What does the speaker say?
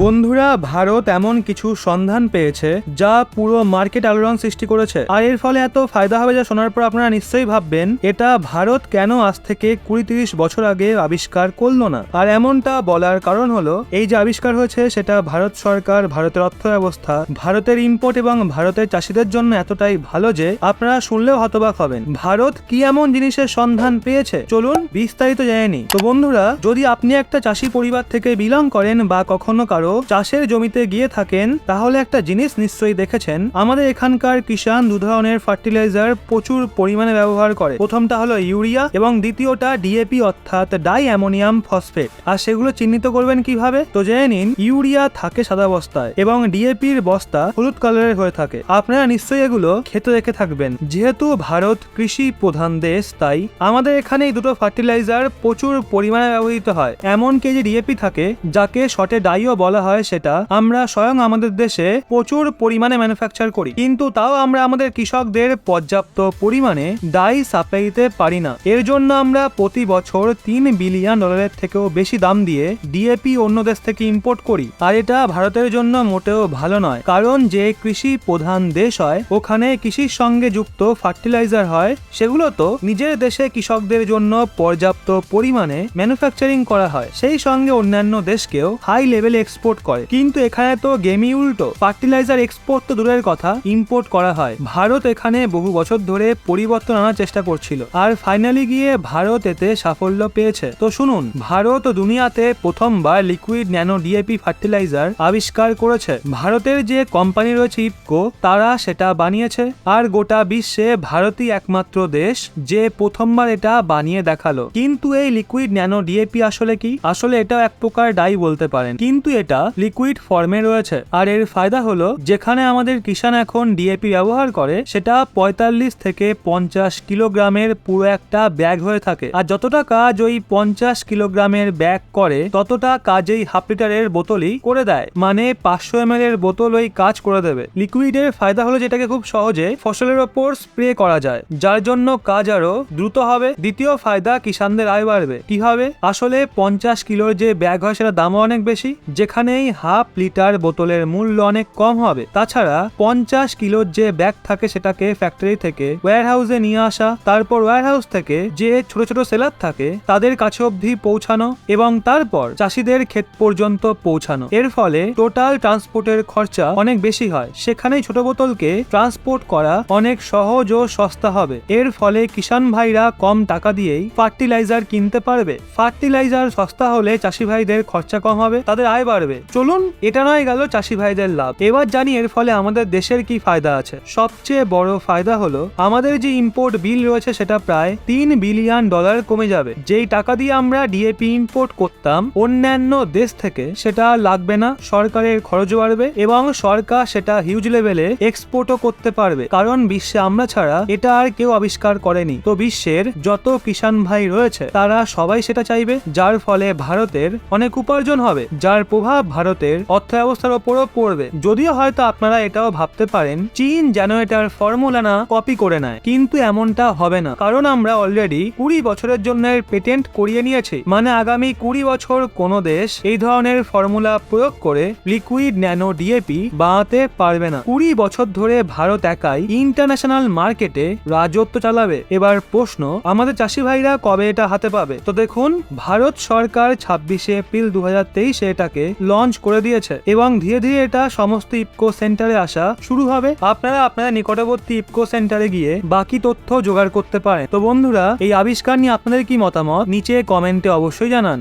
বন্ধুরা, ভারত এমন কিছু সন্ধান পেয়েছে যা পুরো মার্কেট আলোড়ন সৃষ্টি করেছে। আর এর ফলে এত ফায়দা হবে যা শোনার পর আপনারা নিশ্চয়ই ভাববেন এটা ভারত কেন আজ থেকে 20-30 বছর আগে আবিষ্কার করলো না। আর এমনটা বলার কারণ হলো এই যে আবিষ্কার হয়েছে সেটা ভারত সরকার, ভারতের অর্থ ব্যবস্থা, ভারতের ইম্পোর্ট এবং ভারতের চাষিদের জন্য এতটাই ভালো যে আপনারা শুনলেও হতবাক হবেন। ভারত কি এমন জিনিসের সন্ধান পেয়েছে, চলুন বিস্তারিত জেনে নিই। তো বন্ধুরা, যদি আপনি একটা চাষি পরিবার থেকে বিলং করেন বা কখনো কারো চাষের জমিতে গিয়ে থাকেন তাহলে একটা জিনিস নিশ্চয়ই দেখেছেন, আমাদের এখানকার কিষান দু ধরনের ফার্টিলাইজার প্রচুর পরিমাণে ব্যবহার করে। প্রথমটা হলো ইউরিয়া এবং দ্বিতীয়টা ডিএপি অর্থাৎ ডাই অ্যামোনিয়াম ফসফেট। আর সেগুলো চিহ্নিত করবেন কিভাবে, তো জেনে নিন। ইউরিয়া থাকে সাদা বস্তায় এবং ডিএপির বস্তা হলুদ কালারের হয়ে থাকে। আপনারা নিশ্চয়ই এগুলো খেতে দেখে থাকবেন। যেহেতু ভারত কৃষি প্রধান দেশ, তাই আমাদের এখানে এই দুটো ফার্টিলাইজার প্রচুর পরিমাণে ব্যবহৃত হয়। এমনকি যে ডিএপি থাকে, যাকে শর্টে ডাইও বলা হয়, সেটা আমরা স্বয়ং আমাদের দেশে প্রচুর পরিমাণে ম্যানুফ্যাকচার করি, কিন্তু তাও আমরা আমাদের কৃষকদের পর্যাপ্ত পরিমাণে ডাই সাপ্লাই দিতে পারি না। এর জন্য আমরা প্রতি বছর $3 বিলিয়ন থেকেও বেশি দাম দিয়ে ডিএপি অন্য দেশ থেকে ইম্পোর্ট করি। আর এটা ভারতের জন্য মোটেও ভালো নয়, কারণ যে কৃষি প্রধান দেশ হয় ওখানে কৃষির সঙ্গে যুক্ত ফার্টিলাইজার হয়, সেগুলো তো নিজের দেশে কৃষকদের জন্য পর্যাপ্ত পরিমাণে ম্যানুফ্যাকচারিং করা হয়, সেই সঙ্গে অন্যান্য দেশকেও হাই লেভেলে এক্সপোর্ট করে। কিন্তু এখানে তো গেমই উল্টো, ফার্টিলাইজার এক্সপোর্ট তো দূরের কথা, ইম্পোর্ট করা হয়। ভারত এখানে বহু বছর ধরে পরিবর্তন আনার চেষ্টা করছিল, আর ফাইনালি গিয়ে ভারত এতে সাফল্য পেয়েছে। তো শুনুন, ভারত দুনিয়াতে প্রথমবার লিকুইড ন্যানো ডিএপি ফার্টিলাইজার আবিষ্কার করেছে। ভারতের যে কোম্পানি রয়েছে ইফকো, তারা সেটা বানিয়েছে। আর গোটা বিশ্বে ভারতই একমাত্র দেশ যে প্রথমবার এটা বানিয়ে দেখালো। কিন্তু এই লিকুইড ন্যানো ডিএপি আসলে কি? আসলে এটা এক প্রকার ডাই বলতে পারেন, কিন্তু এটা লিকুইড ফর্মে রয়েছে। আর এর ফায়দা হলো, যেখানে আমাদের কিষান এখন ডিএপি ব্যবহার করে সেটা 45 থেকে 50 কিলোগ্রামের পুরো একটা ব্যাগ হয়ে থাকে। আর যতটা কাজ ওই 50 কিলোগ্রামের ব্যাগ করে ততটা কাজ এই হাফ লিটারের বোতলই করে দেয়, মানে 500 ml এর বোতল ওই কাজ করে দেবে। লিকুইডের ফায়দা হলো যেটাকে খুব সহজে ফসলের ওপর স্প্রে করা যায়, যার জন্য কাজ আরো দ্রুত হবে। দ্বিতীয় ফায়দা, কিষানদের আয় বাড়বে। কিভাবে? আসলে 50 কিলোর যে ব্যাগ হয় সেটা দামও অনেক বেশি, যেখানে এই হাফ লিটার বোতলের মূল্য অনেক কম হবে। তাছাড়া 50 কিলোর যে ব্যাগ থাকে সেটাকে ফ্যাক্টরি থেকে ওয়্যার হাউসে নিয়ে আসা, তারপর ওয়্যার হাউস থেকে যে ছোট ছোট সেলার থাকে তাদের কাছে অবধি পৌঁছানো এবং তারপর চাষিদের ক্ষেত পর্যন্ত পৌঁছানো। এর ফলে টোটাল ট্রান্সপোর্টের খরচা অনেক বেশি হয়, সেখানেই ছোট বোতলকে ট্রান্সপোর্ট করা অনেক সহজ ও সস্তা হবে। এর ফলে কিষান ভাইরা কম টাকা দিয়েই ফার্টিলাইজার কিনতে পারবে। ফার্টিলাইজার সস্তা হলে চাষি ভাইদের খরচা কম হবে, তাদের আয় বাড়বে। চলুন, এটা নয় গেল চাষি ভাইদের লাভ। এবার জানি এর ফলে আমাদের দেশের কি ফায়দা আছে। সবচেয়ে বড় ফায়দা হলো আমাদের যে ইম্পোর্ট বিল রয়েছে সেটা প্রায় $3 বিলিয়ন কমে যাবে। যেই টাকা দিয়ে আমরা ডিএপি ইম্পোর্ট করতাম অন্যান্য দেশ থেকে, সেটা লাগবে না, সরকারের খরচ বাড়বে এবং সরকার সেটা হিউজ লেভেলে এক্সপোর্টও করতে পারবে, কারণ বিশ্বে আমরা ছাড়া এটা আর কেউ আবিষ্কার করেনি। তো বিশ্বের যত কিষান ভাই রয়েছে তারা সবাই সেটা চাইবে, যার ফলে ভারতের অনেক উপার্জন হবে, যার প্রভাব ভারতের অর্থ ব্যবস্থার ওপরও পড়বে। যদিও হয়তো আপনারা এটাও ভাবতে পারেন চীন যেন এটার ফর্মুলা না কপি করে নেয়, কিন্তু এমনটা হবে না, কারণ আমরা অলরেডি 20 বছরের জন্য পেটেন্ট করিয়ে নিয়েছি। মানে আগামী 20 বছর কোনো দেশ এই ধরনের ফর্মুলা প্রয়োগ করে লিকুইড ন্যানো ডিএপি বানাতে পারবে না। 20 বছর ধরে ভারত একাই ইন্টারন্যাশনাল মার্কেটে রাজত্ব চালাবে। এবার প্রশ্ন, আমাদের চাষি ভাইরা কবে এটা হাতে পাবে? তো দেখুন, ভারত সরকার 26 এপ্রিল 2023 এটাকে লঞ্চ করে দিয়েছে এবং ধীরে ধীরে এটা সমস্ত ইফকো সেন্টারে আসা শুরু হবে। আপনারা আপনাদের নিকটবর্তী ইফকো সেন্টারে গিয়ে বাকি তথ্য জোগাড় করতে পারেন। তো বন্ধুরা, এই আবিষ্কার নিয়ে আপনাদের কি মতামত নিচে কমেন্টে অবশ্যই জানান।